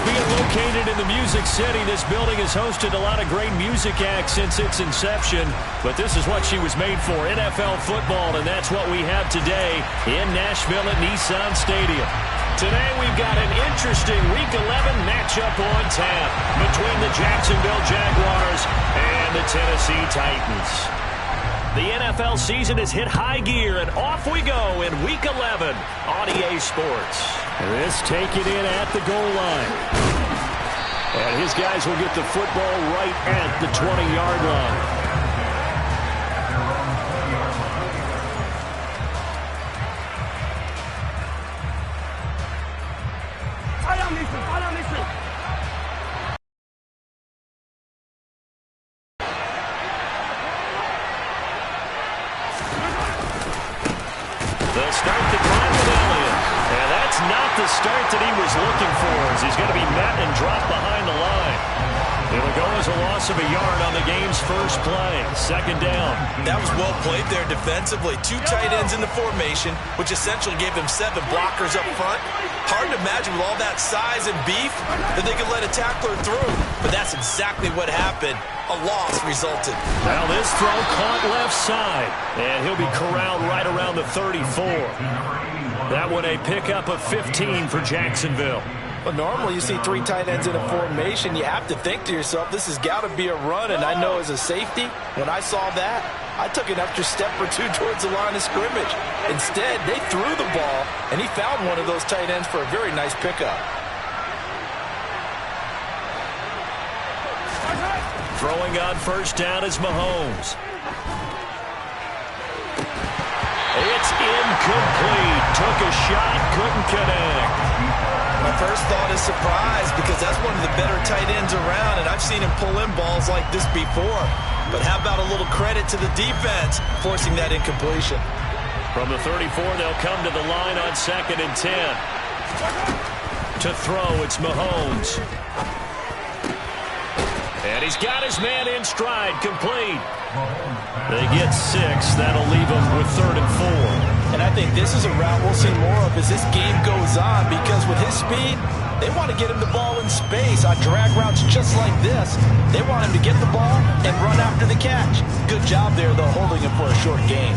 being located in the Music City, this building has hosted a lot of great music acts since its inception. But this is what she was made for, NFL football, and that's what we have today in Nashville at Nissan Stadium. Today we've got an interesting Week 11 matchup on tap between the Jacksonville Jaguars and the Tennessee Titans. The NFL season has hit high gear, and off we go in Week 11 on EA Sports. This taken in at the goal line. And his guys will get the football right at the 20-yard line. They'll start the drive with Elliott. And that's not the start that he was looking for, as he's going to be met and dropped behind the line. It'll go as a loss of a yard on the game's first play. Second down. That was well played there defensively. Two tight ends in the formation, which essentially gave them 7 blockers up front. Hard to imagine with all that size and beef that they could let a tackler through. But that's exactly what happened. A loss resulted. Now this throw caught left side. And he'll be corralled right around the 34. That one a pickup of 15 for Jacksonville. Well, normally you see 3 tight ends in a formation. You have to think to yourself, this has got to be a run. And I know as a safety, when I saw that, I took an extra step or 2 towards the line of scrimmage. Instead, they threw the ball, and he found one of those tight ends for a very nice pickup. Throwing on first down is Mahomes. It's incomplete. Took a shot, couldn't connect. My first thought is surprise, because that's one of the better tight ends around, and I've seen him pull in balls like this before. But how about a little credit to the defense forcing that incompletion? From the 34, they'll come to the line on 2nd and 10. To throw, it's Mahomes. And he's got his man in stride, complete. They get 6. That'll leave them with 3rd and 4. And I think this is a route we'll see more of as this game goes on, because with his speed, they want to get him the ball in space on drag routes just like this. They want him to get the ball and run after the catch. Good job there, though, holding him for a short gain.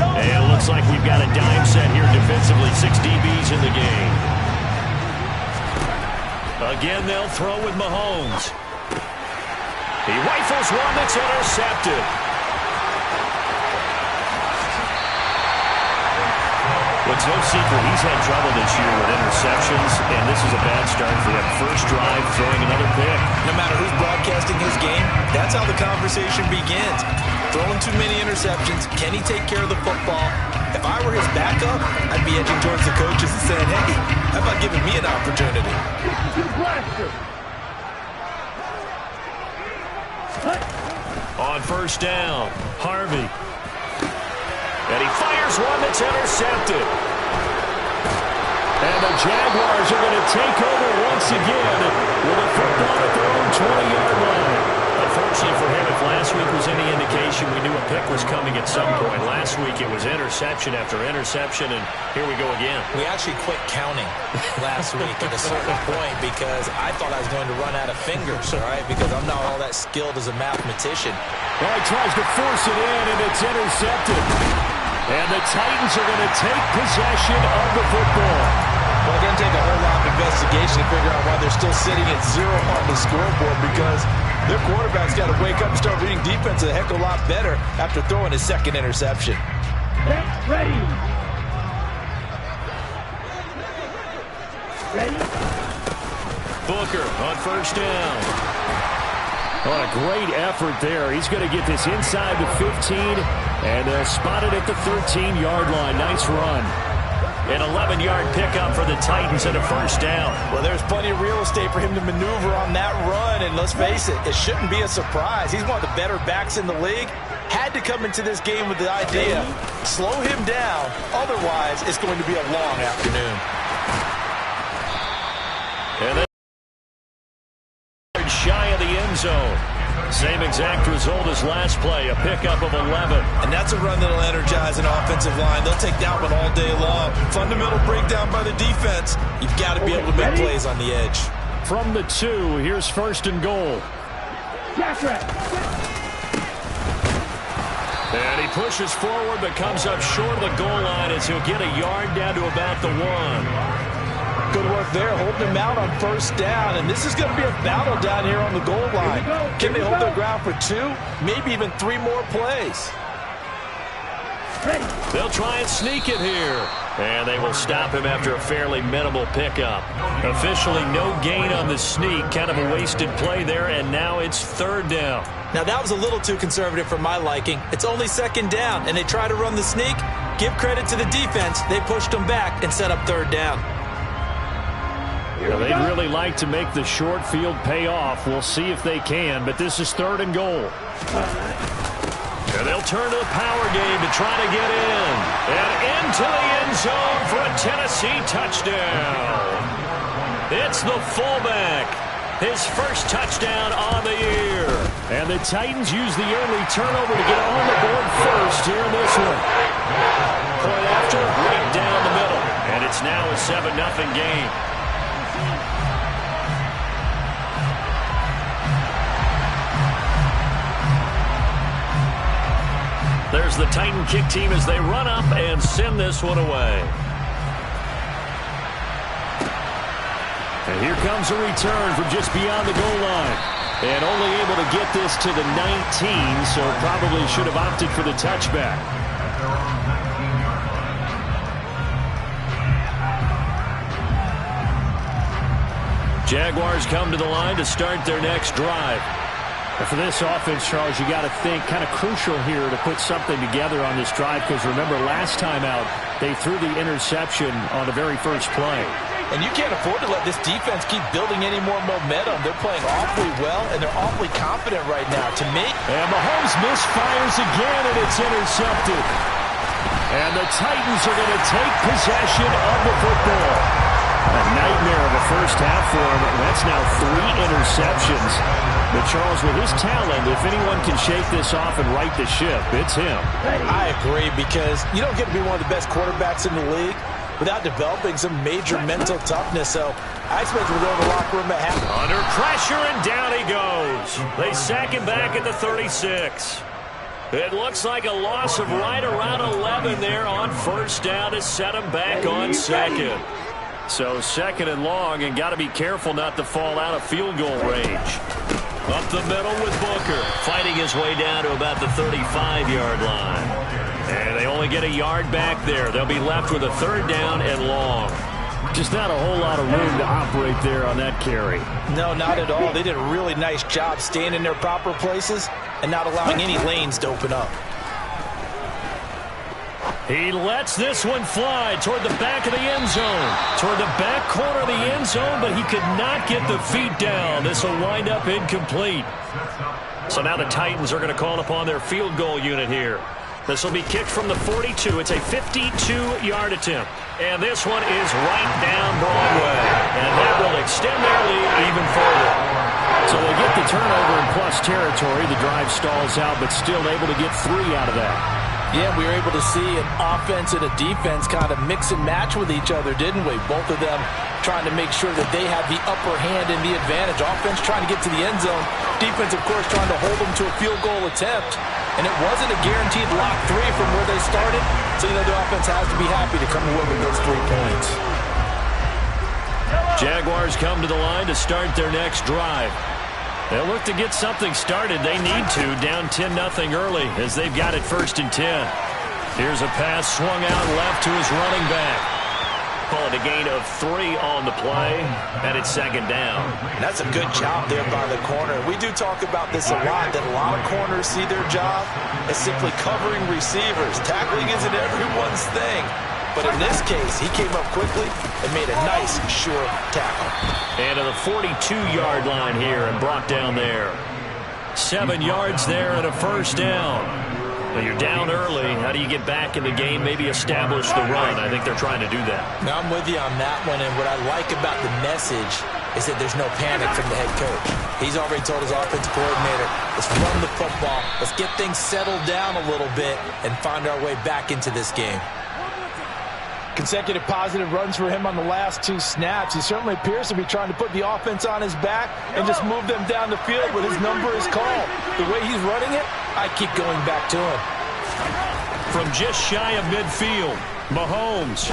And it looks like we've got a dime set here defensively. 6 DBs in the game. Again, they'll throw with Mahomes. He rifles one that's intercepted. Well, it's no secret he's had trouble this year with interceptions, and this is a bad start for him. First drive, throwing another pick. No matter who's broadcasting his game, that's how the conversation begins. Throwing too many interceptions, can he take care of the football? If I were his backup, I'd be edging towards the coaches and saying, hey, how about giving me an opportunity? On first down, Harvey. And he fires one that's intercepted. And the Jaguars are going to take over once again with a football at their own 20-yard line. Unfortunately for him, if last week was any indication, we knew a pick was coming at some point. Last week it was interception after interception, and here we go again. We actually quit counting last week at a certain point because I thought I was going to run out of fingers, all right, because I'm not all that skilled as a mathematician. Well, he tries to force it in, and it's intercepted. And the Titans are going to take possession of the football. Well, it doesn't take a whole lot of investigation to figure out why they're still sitting at 0 on the scoreboard, because their quarterback's got to wake up and start reading defense a heck of a lot better after throwing his 2nd interception. Ready. Booker on first down. What a great effort there. He's going to get this inside the 15, and they'll spot it at the 13-yard line. Nice run. An 11-yard pickup for the Titans and a first down. Well, there's plenty of real estate for him to maneuver on that run, and let's face it, it shouldn't be a surprise. He's one of the better backs in the league. Had to come into this game with the idea, slow him down, otherwise it's going to be a long afternoon. And then shy of the end zone. Same exact result as last play, a pickup of 11. And that's a run that'll energize an offensive line. They'll take that one all day long. Fundamental breakdown by the defense. You've got to be able to make plays on the edge. From the 2, here's 1st and goal. And he pushes forward but comes up short of the goal line as he'll get a yard down to about the 1. Good work there, holding him out on 1st down. And this is going to be a battle down here on the goal line. Can they hold their ground for 2, maybe even 3 more plays? They'll try and sneak it here. And they will stop him after a fairly minimal pickup. Officially no gain on the sneak. Kind of a wasted play there, and now it's 3rd down. Now that was a little too conservative for my liking. It's only 2nd down, and they try to run the sneak. Give credit to the defense. They pushed them back and set up 3rd down. Well, they'd really like to make the short field pay off. We'll see if they can, but this is 3rd and goal. And they'll turn to the power game to try to get in. And into the end zone for a Tennessee touchdown. It's the fullback. His first touchdown on the year. And the Titans use the early turnover to get on the board first here in this one. Point after, right down the middle. And it's now a 7-0 game. There's the Titan kick team as they run up and send this one away. And here comes a return from just beyond the goal line. And only able to get this to the 19, so probably should have opted for the touchback. Jaguars come to the line to start their next drive. And for this offense, Charles, you got to think kind of crucial here to put something together on this drive, because remember last time out they threw the interception on the very first play. And you can't afford to let this defense keep building any more momentum. They're playing awfully well, and they're awfully confident right now. To me, and Mahomes misfires again, and it's intercepted. And the Titans are going to take possession of the football. A nightmare of a first half for him. That's now 3 interceptions. But Charles, with his talent, if anyone can shake this off and right the ship, it's him. I agree, because you don't get to be one of the best quarterbacks in the league without developing some major mental toughness. So I expect we'll go to the locker room at half. Under pressure, and down he goes. They sack him back at the 36. It looks like a loss of right around 11 there on 1st down to set him back on 2nd. So 2nd and long, and got to be careful not to fall out of field goal range. Up the middle with Booker, fighting his way down to about the 35-yard line. And they only get a yard back there. They'll be left with a 3rd down and long. Just not a whole lot of room to operate there on that carry. No, not at all. They did a really nice job staying in their proper places and not allowing any lanes to open up. He lets this one fly toward the back of the end zone. Toward the back corner of the end zone, but he could not get the feet down. This will wind up incomplete. So now the Titans are going to call upon their field goal unit here. This will be kicked from the 42. It's a 52-yard attempt. And this one is right down Broadway. And that will extend their lead even further. So they get the turnover in plus territory. The drive stalls out, but still able to get 3 out of that. Yeah, we were able to see an offense and a defense kind of mix and match with each other, didn't we? Both of them trying to make sure that they have the upper hand and the advantage. Offense trying to get to the end zone. Defense, of course, trying to hold them to a field goal attempt. And it wasn't a guaranteed lock 3 from where they started. So, the offense has to be happy to come away with those 3 points. Jaguars come to the line to start their next drive. They'll look to get something started. They need to, down 10-0 early as they've got it 1st and 10. Here's a pass swung out left to his running back. Call it a gain of 3 on the play, and it's 2nd down. That's a good job there by the corner. We do talk about this a lot, that a lot of corners see their job as simply covering receivers. Tackling isn't everyone's thing. But in this case, he came up quickly and made a nice, sure tackle. And to the 42-yard line here and brought down there. 7 yards there and a 1st down. Well, you're down early. How do you get back in the game, maybe establish the run? I think they're trying to do that. Now, I'm with you on that one, and what I like about the message is that there's no panic from the head coach. He's already told his offensive coordinator, let's run the football, let's get things settled down a little bit and find our way back into this game. Consecutive positive runs for him on the last 2 snaps. He certainly appears to be trying to put the offense on his back and just move them down the field when his number is called. The way he's running it, I keep going back to him. From just shy of midfield, Mahomes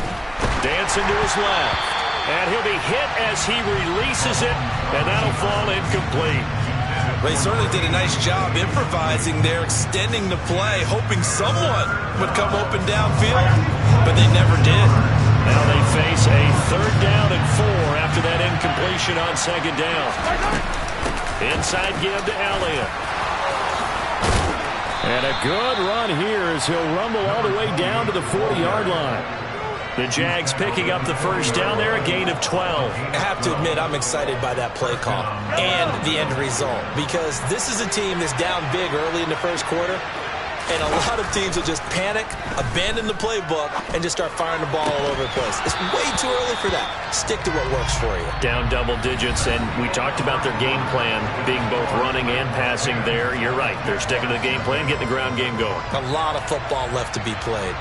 dancing to his left. And he'll be hit as he releases it, and that'll fall incomplete. Well, he certainly did a nice job improvising there, extending the play, hoping someone would come open downfield, but they never did. Now they face a 3rd down and 4 after that incompletion on 2nd down. Inside give to Elliott. And a good run here as he'll rumble all the way down to the 40-yard line. The Jags picking up the 1st down there, a gain of 12. I have to admit, I'm excited by that play call and the end result because this is a team that's down big early in the 1st quarter, and a lot of teams will just panic, abandon the playbook, and just start firing the ball all over the place. It's way too early for that. Stick to what works for you. Down double digits, and we talked about their game plan being both running and passing there. You're right. They're sticking to the game plan, getting the ground game going. A lot of football left to be played.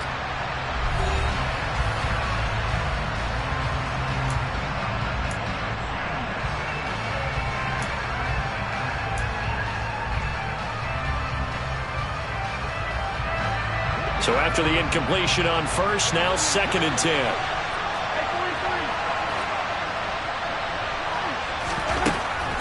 So after the incompletion on 1st, now 2nd and 10.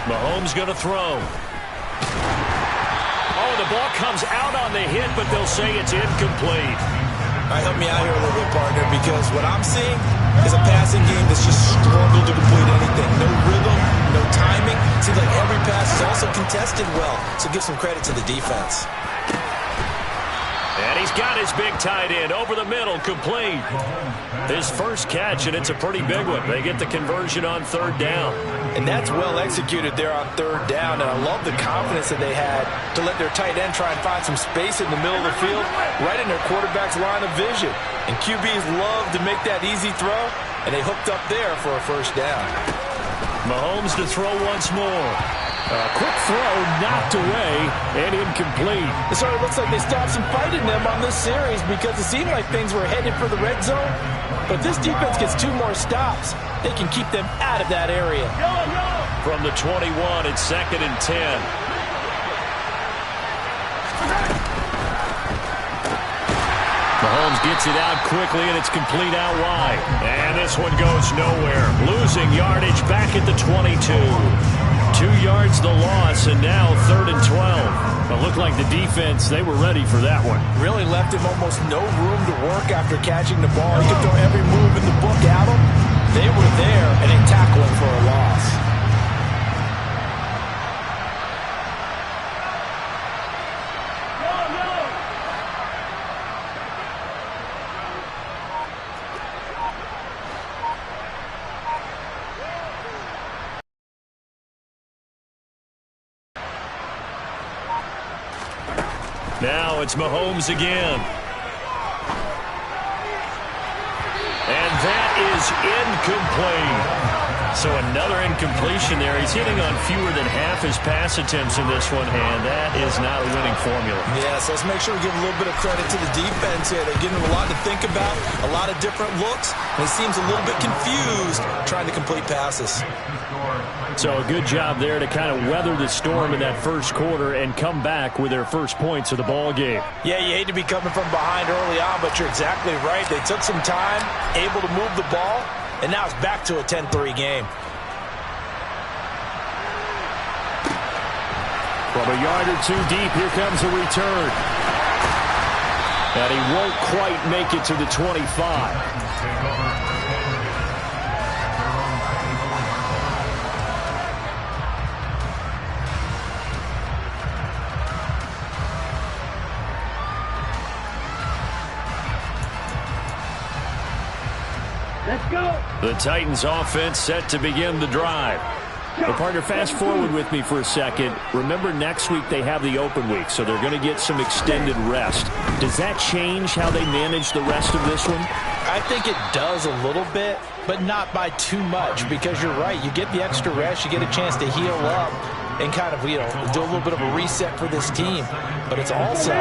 Mahomes going to throw. Oh, the ball comes out on the hit, but they'll say it's incomplete. All right, help me out here a little bit, partner, because what I'm seeing is a passing game that's just struggled to complete anything. No rhythm, no timing. Seems like every pass is also contested well, so give some credit to the defense. And he's got his big tight end over the middle, complete. His first catch, and it's a pretty big one. They get the conversion on 3rd down. And that's well executed there on 3rd down, and I love the confidence that they had to let their tight end try and find some space in the middle of the field, right in their quarterback's line of vision. And QBs love to make that easy throw, and they hooked up there for a 1st down. Mahomes to throw once more. A quick throw knocked away and incomplete. It sort of looks like they stopped some fight in them on this series because it seemed like things were headed for the red zone. But if this defense gets 2 more stops, they can keep them out of that area. From the 21, it's 2nd and 10. Mahomes gets it out quickly, and it's complete out wide. And this one goes nowhere. Losing yardage back at the 22. 2 yards the loss, and now 3rd and 12. It looked like the defense, they were ready for that one. Really left him almost no room to work after catching the ball. He could throw every move in the book at him. They were there, and they tackled him for a loss. Now it's Mahomes again. And that is incomplete. So another incompletion there. He's hitting on fewer than half his pass attempts in this one, and that is not a winning formula. Yes, let's make sure we give a little bit of credit to the defense here. They're giving him a lot to think about, a lot of different looks, and he seems a little bit confused trying to complete passes. So a good job there to kind of weather the storm in that 1st quarter and come back with their first points of the ball game. Yeah, you hate to be coming from behind early on, but you're exactly right. They took some time, able to move the ball, and now it's back to a 10-3 game. From a yard or 2 deep, here comes a return. And he won't quite make it to the 25. The Titans offense set to begin the drive. But partner, fast forward with me for a second. Remember, next week they have the open week, so they're going to get some extended rest. Does that change how they manage the rest of this one? I think it does a little bit, but not by too much, because you're right. You get the extra rest, you get a chance to heal up. and kind of, do a little bit of a reset for this team. But it's also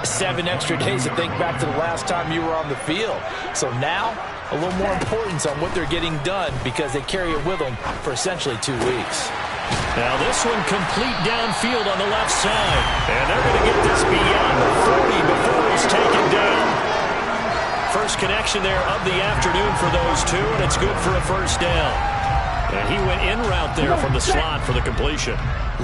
7 extra days to think back to the last time you were on the field. So now, a little more importance on what they're getting done because they carry it with them for essentially 2 weeks. Now this one complete downfield on the left side. And they're going to get this beyond the 40 before he's taken down. First connection there of the afternoon for those two, and it's good for a first down. And he went in route there from the slot for the completion.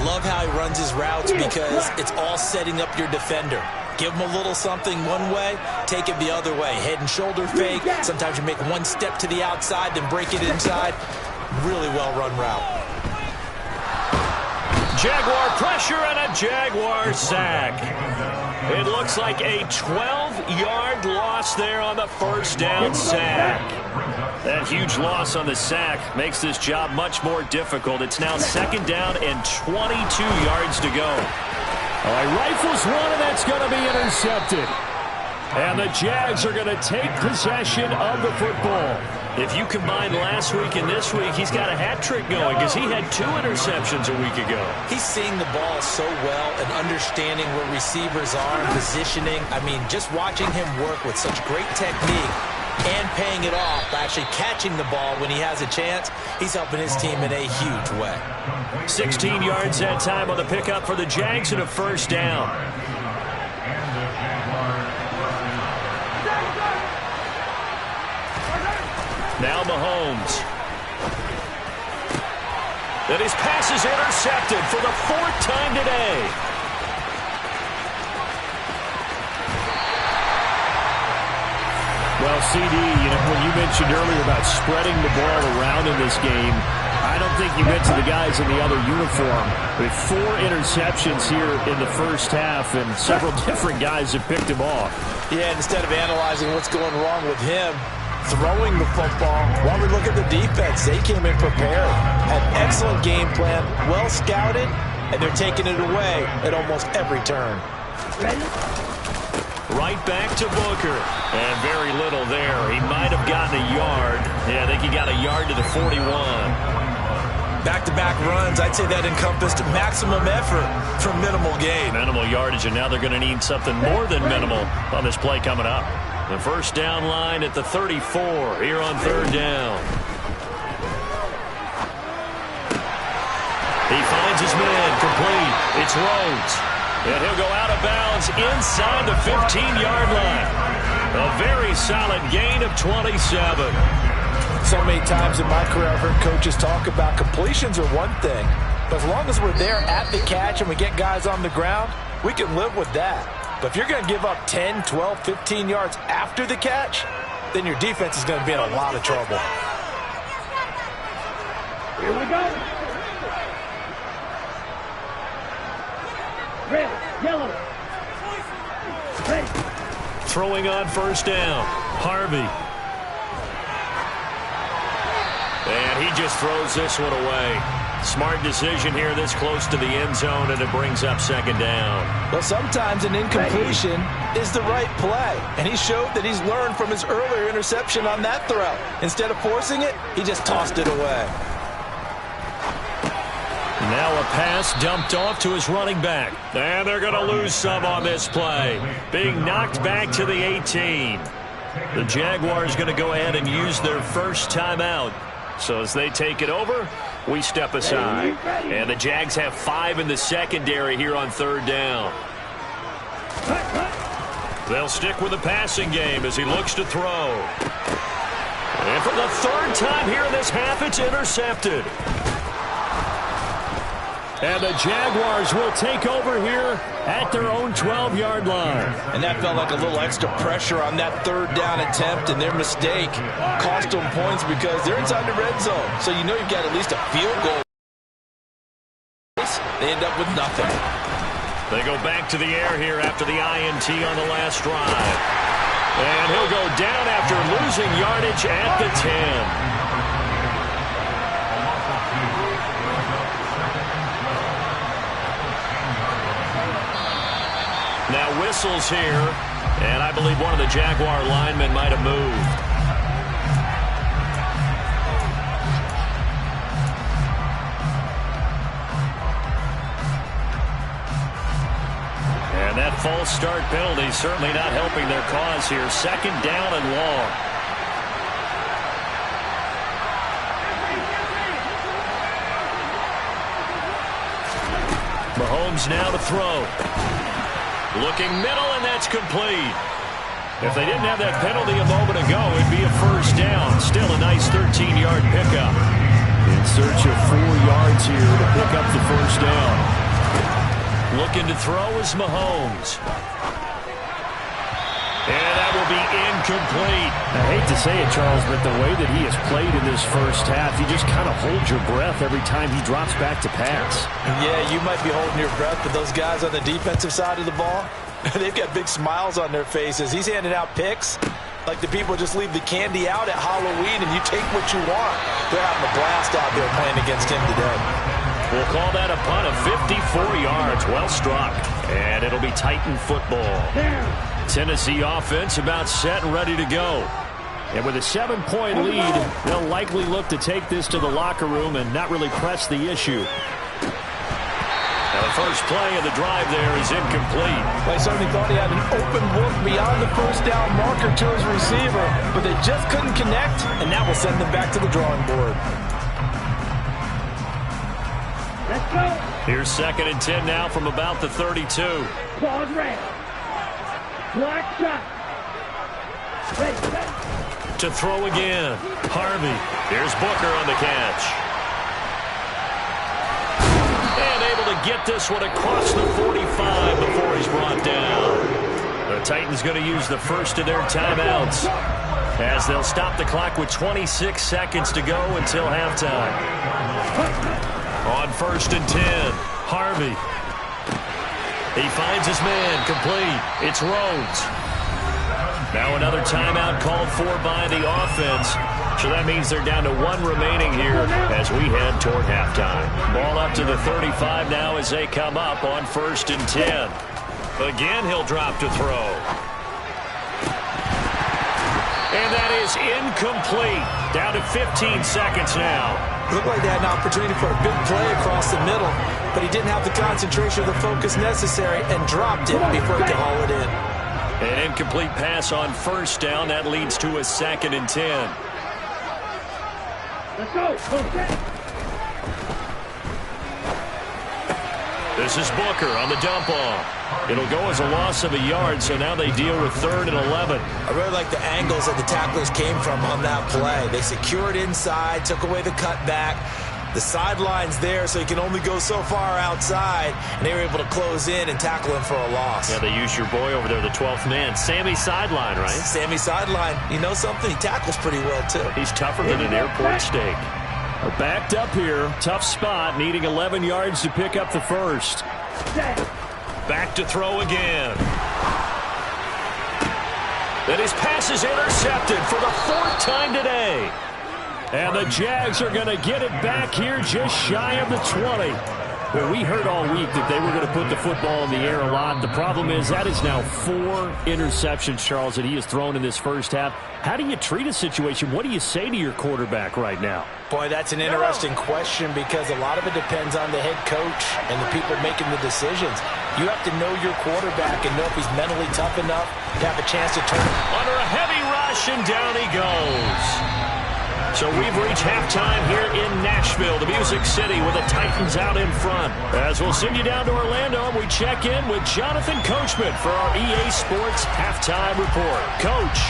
Love how he runs his routes because it's all setting up your defender. Give him a little something one way, take it the other way. Head and shoulder fake. Sometimes you make one step to the outside, then break it inside. Really well-run route. Jaguar pressure and a Jaguar sack. It looks like a 12-yard loss there on the first down sack. That huge loss on the sack makes this job much more difficult. It's now second down and 22 yards to go. All right, rifles one, and that's going to be intercepted. And the Jags are going to take possession of the football. If you combine last week and this week, he's got a hat trick going because he had 2 interceptions a week ago. He's seeing the ball so well and understanding where receivers are and positioning. I mean, just watching him work with such great technique and paying it off by actually catching the ball when he has a chance, he's helping his team in a huge way. 16 yards that time on the pickup for the Jags and a first down. Now Mahomes. And his pass is intercepted for the 4th time today. Well, CD, when you mentioned earlier about spreading the ball around in this game, I don't think you mentioned the guys in the other uniform. With 4 interceptions here in the first half, and several different guys have picked him off. Yeah, instead of analyzing what's going wrong with him, throwing the football, while we look at the defense, they came in prepared, had excellent game plan, well scouted, and they're taking it away at almost every turn. Right back to Booker. And very little there. He might have gotten a yard. Yeah, I think he got a yard to the 41. Back-to-back runs, I'd say that encompassed maximum effort for minimal gain. Minimal yardage, and now they're going to need something more than minimal on this play coming up. The first down line at the 34 here on third down. He finds his man complete. It's Rhodes. And he'll go out of bounds inside the 15-yard line. A very solid gain of 27. So many times in my career I've heard coaches talk about completions are one thing. But as long as we're there at the catch and we get guys on the ground, we can live with that. But if you're going to give up 10, 12, 15 yards after the catch, then your defense is going to be in a lot of trouble. Here we go. Red, yellow. Red. Throwing on first down. Harvey. And he just throws this one away. Smart decision here this close to the end zone, and it brings up second down. Well, sometimes an incompletion is the right play, and he showed that he's learned from his earlier interception on that throw. Instead of forcing it, he just tossed it away. Now a pass dumped off to his running back. And they're going to lose some on this play. Being knocked back to the 18. The Jaguars going to go ahead and use their first timeout. So as they take it over, we step aside. And the Jags have 5 in the secondary here on third down. They'll stick with the passing game as he looks to throw. And for the 3rd time here in this half, it's intercepted. And the Jaguars will take over here at their own 12-yard line. And that felt like a little extra pressure on that 3rd down attempt, and their mistake cost them points because they're inside the red zone. So you know you've got at least a field goal. They end up with nothing. They go back to the air here after the INT on the last drive. And he'll go down after losing yardage at the 10. Now whistles here, and I believe one of the Jaguar linemen might have moved. false start penalty certainly not helping their cause here. Second down and long. Mahomes now to throw. Looking middle, and that's complete. If they didn't have that penalty a moment ago, it'd be a first down. Still a nice 13-yard pickup. In search of 4 yards here to pick up the first down. Looking to throw is Mahomes. And that will be incomplete. I hate to say it, Charles, but the way that he has played in this first half, you just kind of hold your breath every time he drops back to pass. Yeah, you might be holding your breath, but those guys on the defensive side of the ball, they've got big smiles on their faces. He's handing out picks like the people just leave the candy out at Halloween and you take what you want. They're having a blast out there playing against him today. We'll call that a punt of 54 yards. Well struck. And it'll be Titan football. Tennessee offense about set and ready to go. And with a 7-point lead, they'll likely look to take this to the locker room and not really press the issue. Now the first play of the drive there is incomplete. They certainly thought he had an open look beyond the first down marker to his receiver, but they just couldn't connect, and that will send them back to the drawing board. Let's go. Here's 2nd and 10 now from about the 32. Pause red. Black shot. Ready. To throw again. Harvey. Here's Booker on the catch. And able to get this one across the 45 before he's brought down. The Titans going to use the first of their timeouts as they'll stop the clock with 26 seconds to go until halftime. On 1st and 10, Harvey. He finds his man, complete. It's Rhodes. Now another timeout called for by the offense. So that means they're down to 1 remaining here as we head toward halftime. Ball up to the 35 now as they come up on 1st and 10. Again, he'll drop to throw. And that is incomplete. Down to 15 seconds now. Looked like they had an opportunity for a big play across the middle, but he didn't have the concentration or the focus necessary and dropped it before he could haul it in. An incomplete pass on 1st down. That leads to a 2nd and 10. Let's go. This is Booker on the dump off. It'll go as a loss of a yard, so now they deal with 3rd and 11. I really like the angles that the tacklers came from on that play. They secured inside, took away the cutback. The sideline's there, so he can only go so far outside, and they were able to close in and tackle him for a loss. Yeah, they used your boy over there, the 12th man. Sammy Sideline, right? Sammy Sideline. You know something? He tackles pretty well, too. He's tougher than an airport steak. We're backed up here. Tough spot, needing 11 yards to pick up the first. Back to throw again. Then his pass is intercepted for the 4th time today. And the Jags are going to get it back here just shy of the 20. Well, we heard all week that they were going to put the football in the air a lot. The problem is that is now 4 interceptions, Charles, that he has thrown in this first half. How do you treat a situation? What do you say to your quarterback right now? Boy, that's an interesting question because a lot of it depends on the head coach and the people making the decisions. You have to know your quarterback and know if he's mentally tough enough to have a chance to turn under a heavy rush, and down he goes. So we've reached halftime here in Nashville, the Music City, with the Titans out in front. As we'll send you down to Orlando, and we check in with Jonathan Coachman for our EA Sports Halftime Report. Coach.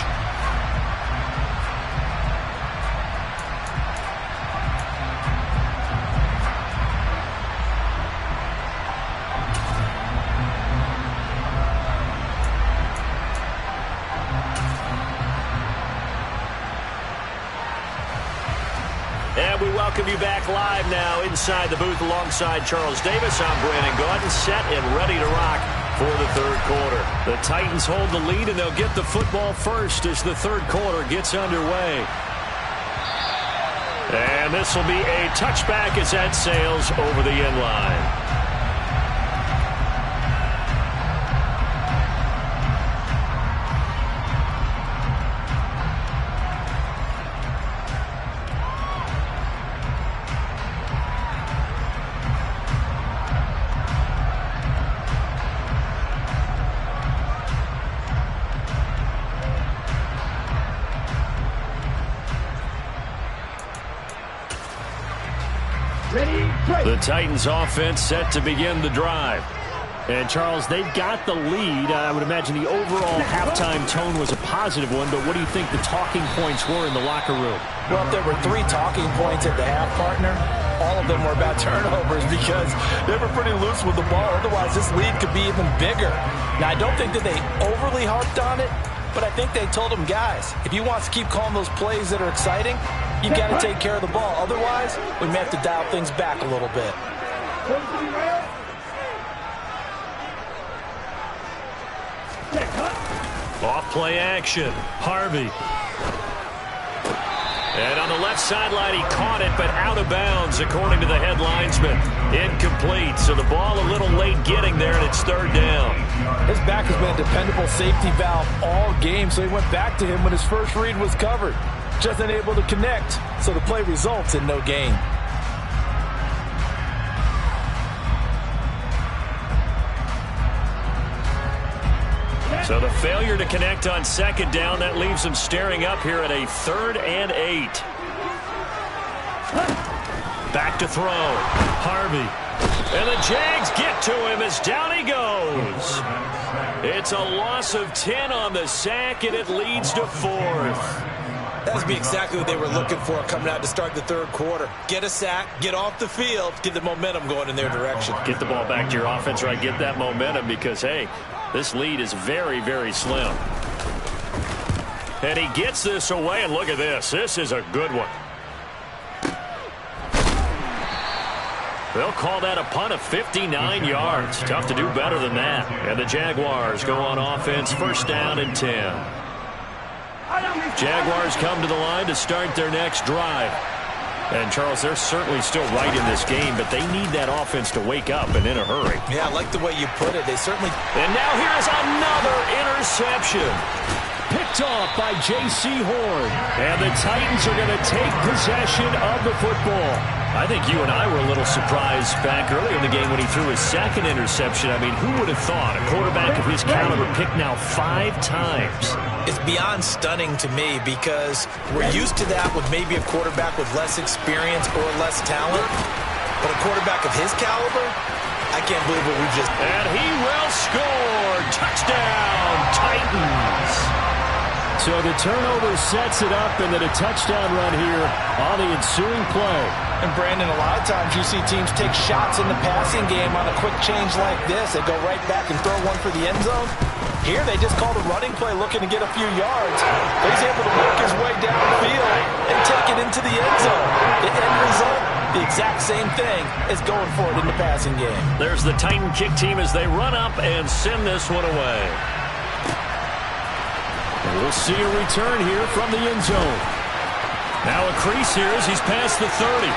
And we welcome you back live now inside the booth alongside Charles Davis. I'm Brandon Gaudin, set and ready to rock for the 3rd quarter. The Titans hold the lead, and they'll get the football first as the 3rd quarter gets underway. And this will be a touchback as that sails over the end line. Ready, break. The Titans offense set to begin the drive. And, Charles, they've got the lead. I would imagine the overall halftime tone was a positive one, but what do you think the talking points were in the locker room? Well, if there were 3 talking points at the half, partner, all of them were about turnovers because they were pretty loose with the ball. Otherwise, this lead could be even bigger. Now, I don't think that they overly harped on it, but I think they told them, guys, if you want to keep calling those plays that are exciting, you got to take care of the ball. Otherwise, we may have to dial things back a little bit. Off play action. Harvey. And on the left sideline, he caught it, but out of bounds, according to the head linesman. Incomplete, so the ball a little late getting there, and it's 3rd down. His back has been a dependable safety valve all game, so he went back to him when his first read was covered. Just unable to connect, so the play results in no gain. So the failure to connect on 2nd down, that leaves them staring up here at a 3rd and 8. Back to throw. Harvey. And the Jags get to him as down he goes. It's a loss of 10 on the sack, and it leads to 4th. That would be exactly what they were looking for coming out to start the 3rd quarter. Get a sack, get off the field, get the momentum going in their direction. Get the ball back to your offense, right? Get that momentum because, hey, this lead is very, very slim. And he gets this away, and look at this. This is a good one. They'll call that a punt of 59 yards. Tough to do better than that. And the Jaguars go on offense, 1st down and 10. Jaguars come to the line to start their next drive. And, Charles, they're certainly still right in this game, but they need that offense to wake up and in a hurry. Yeah, I like the way you put it. They certainly... And now here's another interception. Picked off by J.C. Horn. And the Titans are going to take possession of the football. I think you and I were a little surprised back earlier in the game when he threw his 2nd interception. I mean, who would have thought a quarterback of his caliber picked now 5 times? It's beyond stunning to me because we're used to that with maybe a quarterback with less experience or less talent. But a quarterback of his caliber, I can't believe what we just... And he will score. Touchdown, Titans. So the turnover sets it up, and then a touchdown run here on the ensuing play. And, Brandon, a lot of times you see teams take shots in the passing game on a quick change like this. They go right back and throw one for the end zone. Here they just called a running play looking to get a few yards. He's able to work his way downfield and take it into the end zone. The end result, the exact same thing as going for it in the passing game. There's the Titan kick team as they run up and send this one away. And we'll see a return here from the end zone. Now a crease here as he's past the 30.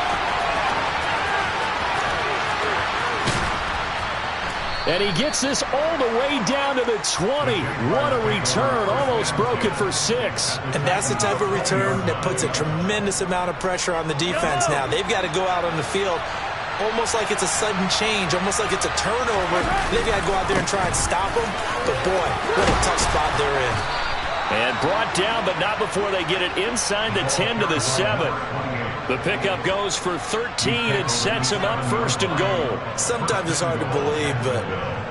And he gets this all the way down to the 20. What a return. Almost broken for 6. And that's the type of return that puts a tremendous amount of pressure on the defense now. They've got to go out on the field almost like it's a sudden change, almost like it's a turnover. They've got to go out there and try and stop them. But, boy, what a tough spot they're in. And brought down, but not before they get it inside the 10 to the 7. The pickup goes for 13 and sets him up 1st and goal. Sometimes it's hard to believe, but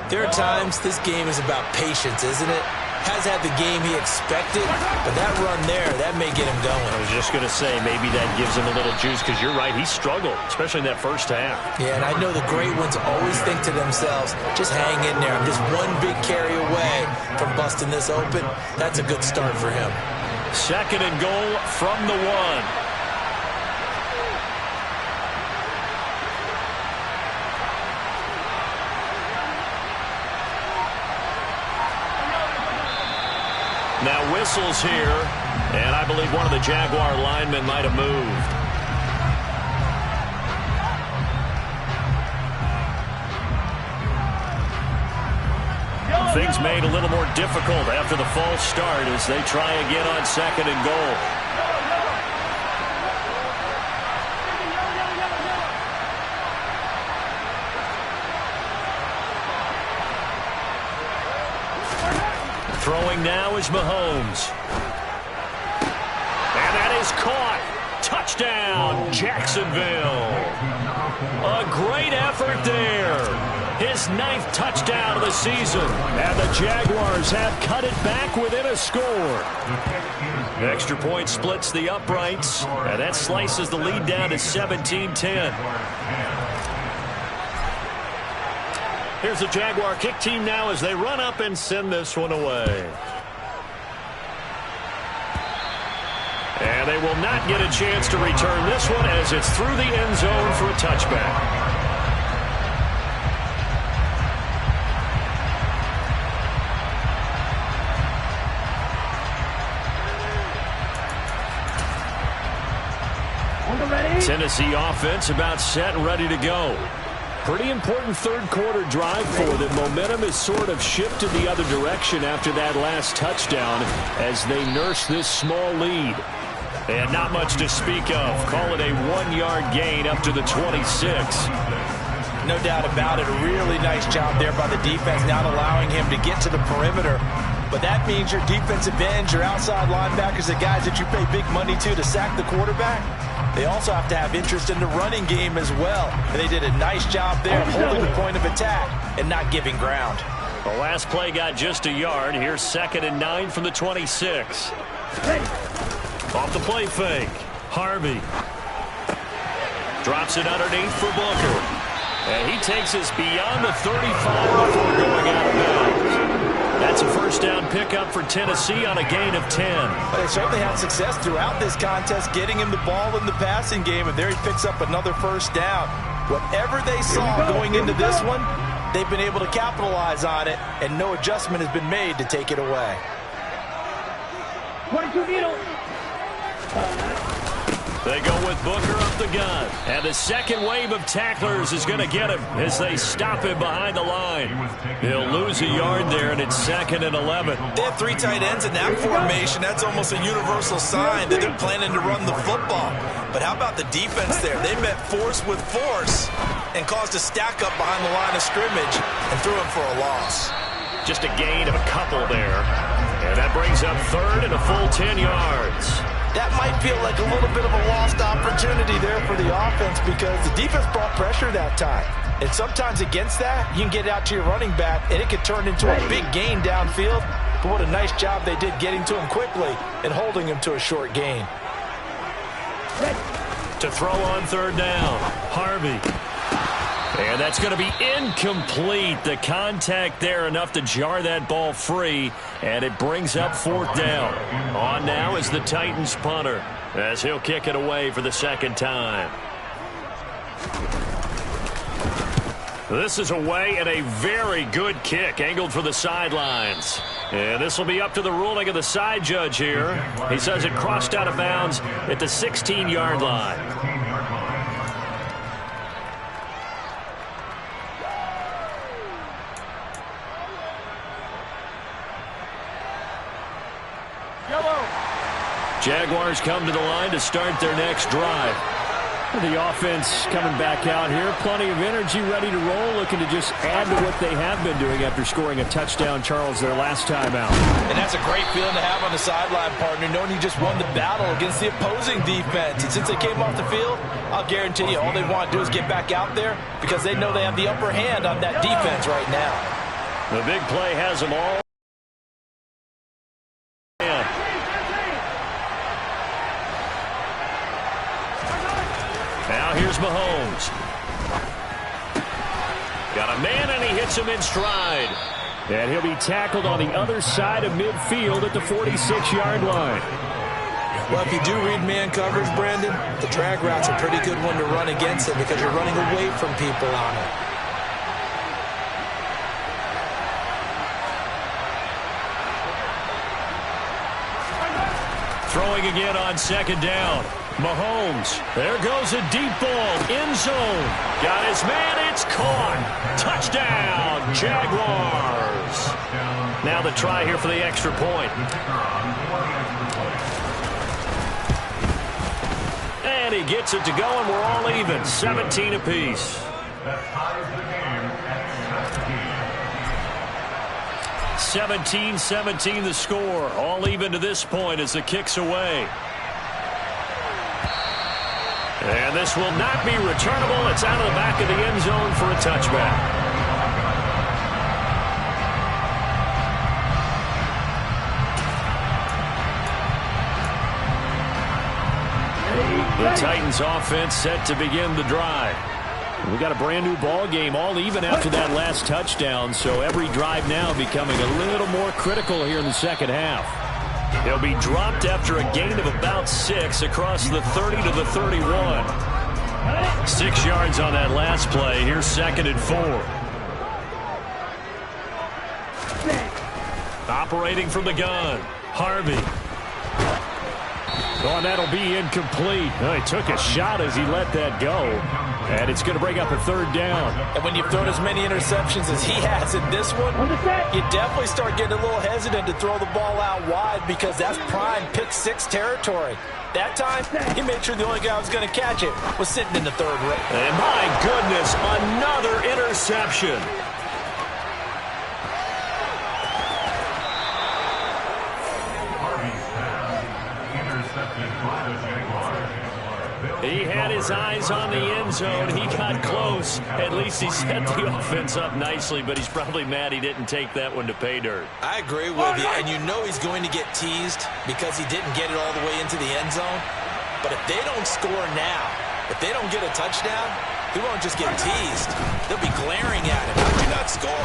there are times this game is about patience, isn't it? Has had the game he expected, but that run there, that may get him going. I was just going to say, maybe that gives him a little juice, because you're right, he struggled, especially in that first half. Yeah, and I know the great ones always think to themselves, just hang in there. I'm just one big carry away from busting this open. That's a good start for him. 2nd and goal from the 1. Now whistles here, and I believe one of the Jaguar linemen might have moved. Things made a little more difficult after the false start as they try again on 2nd and goal. Throwing now is Mahomes. And that is caught. Touchdown, Jacksonville. A great effort there. His 9th touchdown of the season. And the Jaguars have cut it back within a score. Extra point splits the uprights. And that slices the lead down to 17-10. Here's the Jaguar kick team now as they run up and send this one away. And they will not get a chance to return this one as it's through the end zone for a touchback. Tennessee offense about set and ready to go. Pretty important third quarter drive for them. Momentum has sort of shifted the other direction after that last touchdown as they nurse this small lead. And not much to speak of. Call it a 1-yard gain up to the 26. No doubt about it. A really nice job there by the defense, not allowing him to get to the perimeter. But that means your defensive ends, your outside linebackers, the guys that you pay big money to sack the quarterback, they also have to have interest in the running game as well. And they did a nice job there holding the point of attack and not giving ground. The last play got just a yard. Here's 2nd and 9 from the 26. Off the play fake. Harvey drops it underneath for Booker. And he takes us beyond the 35 before going out of bounds. That's a first down pickup for Tennessee on a gain of 10. But they certainly had success throughout this contest getting him the ball in the passing game, and there he picks up another first down. Whatever they saw going into this one, they've been able to capitalize on it, and no adjustment has been made to take it away. 22 needle. They go with Booker up the gun. And the second wave of tacklers is going to get him as they stop him behind the line. He'll lose a yard there, and it's 2nd and 11. They have 3 tight ends in that formation. That's almost a universal sign that they're planning to run the football. But how about the defense there? They met force with force and caused a stack up behind the line of scrimmage and threw him for a loss. Just a gain of a couple there. And that brings up 3rd and a full 10 yards. That might feel like a little bit of a lost opportunity there for the offense because the defense brought pressure that time. And sometimes against that, you can get out to your running back, and it could turn into a big gain downfield. But what a nice job they did getting to him quickly and holding him to a short gain. To throw on 3rd down, Harvey. And that's going to be incomplete. The contact there enough to jar that ball free, and it brings up 4th down. On now is the Titans punter as he'll kick it away for the 2nd time. This is away and a very good kick angled for the sidelines. And this will be up to the ruling of the side judge here. He says it crossed out of bounds at the 16-yard line. Jaguars come to the line to start their next drive. The offense coming back out here. Plenty of energy, ready to roll, looking to just add to what they have been doing after scoring a touchdown, Charles, their last time out. And that's a great feeling to have on the sideline, partner, knowing you just won the battle against the opposing defense. And since they came off the field, I'll guarantee you all they want to do is get back out there because they know they have the upper hand on that defense right now. The big play has them all. Now here's Mahomes. Got a man, and he hits him in stride. And he'll be tackled on the other side of midfield at the 46-yard line. Well, if you do read man coverage, Brandon, the drag route's a pretty good one to run against it because you're running away from people on it. Throwing again on 2nd down. Mahomes. There goes a deep ball. End zone. Got his man. It's caught. Touchdown, Jaguars. Now the try here for the extra point. And he gets it to go, and we're all even. 17 apiece. 17-17 the score. All even to this point as the kick's away. And this will not be returnable. It's out of the back of the end zone for a touchback. The Titans offense set to begin the drive. We got a brand new ball game, all even after that last touchdown, so every drive now becoming a little more critical here in the second half. They'll be dropped after a gain of about 6 across the 30 to the 31. 6 yards on that last play. Here's 2nd and 4. Operating from the gun, Harvey. Oh, and that'll be incomplete. He took a shot as he let that go. And it's going to bring up a 3rd down. And when you've thrown as many interceptions as he has in this one, you definitely start getting a little hesitant to throw the ball out wide because that's prime pick 6 territory. That time, he made sure the only guy who was going to catch it was sitting in the 3rd row. And my goodness, another interception. He had his eyes on the end zone. He got close. At least he set the offense up nicely, but he's probably mad he didn't take that one to pay dirt. I agree with you, and you know he's going to get teased because he didn't get it all the way into the end zone. But if they don't score now, if they don't get a touchdown, he won't just get teased. They'll be glaring at him. How'd you not score?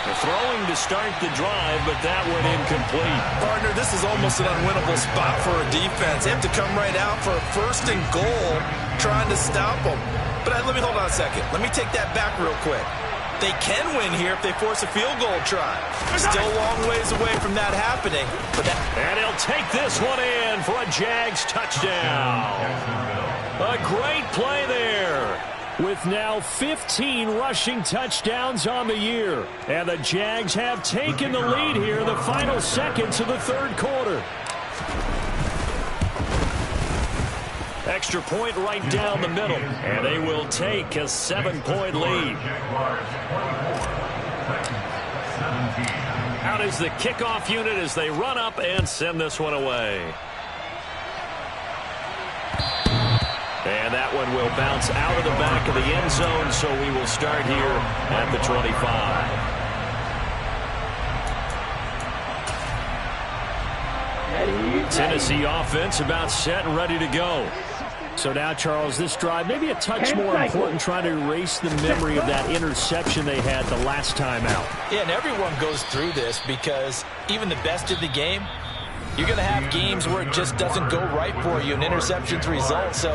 They're throwing to start the drive, but that went incomplete. Partner, this is almost an unwinnable spot for a defense. They have to come right out for a 1st and goal trying to stop them. But let me hold on a second. Let me take that back real quick. They can win here if they force a field goal try. Still a long ways away from that happening. And he'll take this one in for a Jags touchdown. A great play there. With now 15 rushing touchdowns on the year. And the Jags have taken the lead here in the final seconds of the 3rd quarter. Extra point right down the middle. And they will take a 7-point lead. Out is the kickoff unit as they run up and send this one away. And that one will bounce out of the back of the end zone, so we will start here at the 25. Tennessee offense about set and ready to go. So now, Charles, this drive maybe a touch more important, trying to erase the memory of that interception they had the last time out. Yeah, and everyone goes through this because even the best in the game, you're going to have games where it just doesn't go right for you and interceptions result. So,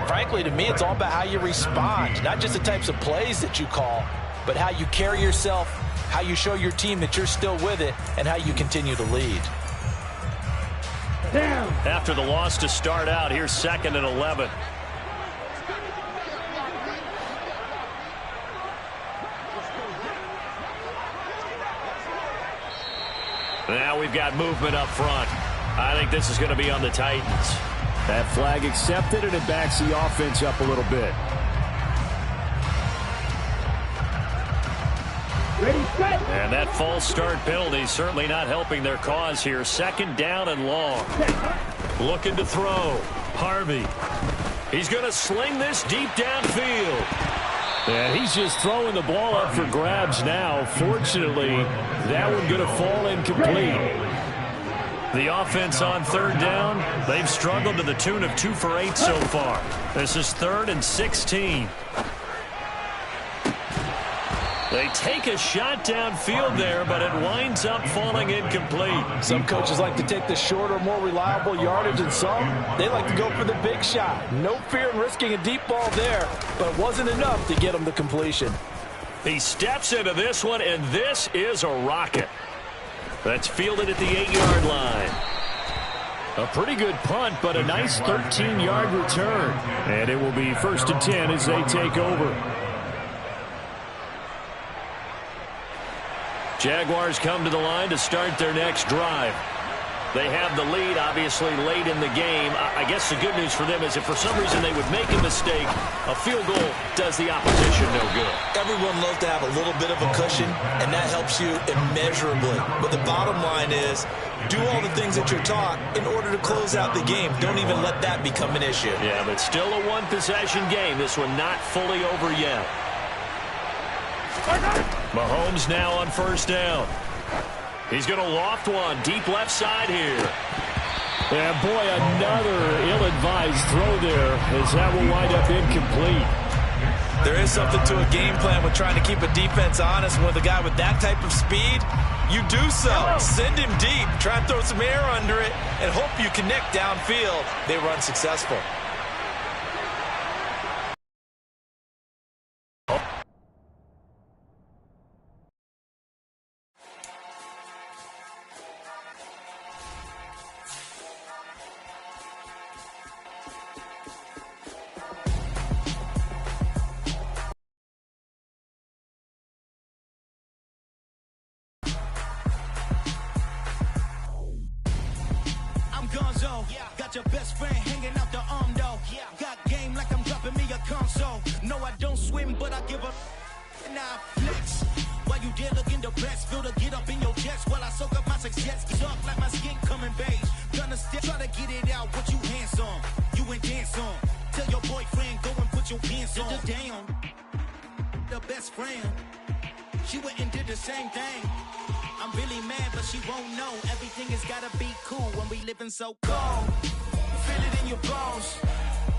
frankly, to me, it's all about how you respond, not just the types of plays that you call, but how you carry yourself, how you show your team that you're still with it, and how you continue to lead. After the loss to start out, here's 2nd and 11. Now we've got movement up front. I think this is going to be on the Titans. That flag accepted, and it backs the offense up a little bit. Ready, set. And that false start penalty certainly not helping their cause here. 2nd down and long. Looking to throw. Harvey. He's going to sling this deep downfield. And he's just throwing the ball up for grabs now. Fortunately, that one going to fall incomplete. The offense on 3rd down, they've struggled to the tune of 2 for 8 so far. This is 3rd and 16. They take a shot downfield there, but it winds up falling incomplete. Some coaches like to take the shorter, more reliable yardage, and some, they like to go for the big shot. No fear in risking a deep ball there, but it wasn't enough to get him the completion. He steps into this one, and this is a rocket. That's fielded at the 8-yard line. A pretty good punt, but a nice 13-yard return. And it will be 1st and 10 as they take over. Jaguars come to the line to start their next drive. They have the lead, obviously, late in the game. I guess the good news for them is if for some reason they would make a mistake, a field goal does the opposition no good. Everyone loves to have a little bit of a cushion, and that helps you immeasurably. But the bottom line is, do all the things that you're taught in order to close out the game. Don't even let that become an issue. Yeah, but still a one-possession game. This one not fully over yet. Mahomes now on first down. He's going to loft one deep left side here. And boy, another ill-advised throw there as that will wind up incomplete. There is something to a game plan with trying to keep a defense honest. With a guy with that type of speed, you do so. Send him deep, try and throw some air under it, and hope you connect downfield. They run successful. Got your best friend hanging out the arm though. Got game like I'm dropping me a console. No, I don't swim, but I give up. And I flex. While you there looking the best, feel to get up in your chest while I soak up my success. Talk like my skin coming beige. Gonna still try to get it out. What you hands on? You ain't dance on. Tell your boyfriend go and put your pants on. Down. The best friend. She went and did the same thing. I'm really mad, but she won't know. Everything has gotta be cool when we living so cold. Feel it in your bones.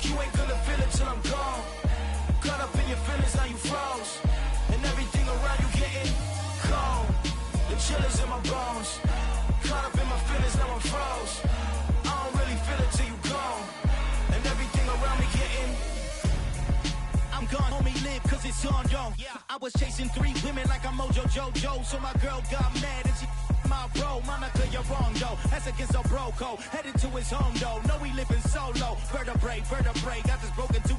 You ain't gonna feel it till I'm gone. Caught up in your feelings, now you froze. And everything around you getting cold. The chill is in my bones. Caught up in my feelings, now I'm froze. I don't really feel it till you gone. And everything around me getting I'm gone, homie, live cause it's on, yo. I was chasing 3 women like I'm Mojo Jojo. So my girl got mad and she my bro. Monica, you're wrong, though. That's against a bro code. Headed to his home, though. No, we living solo. Vertebrae, got this broken to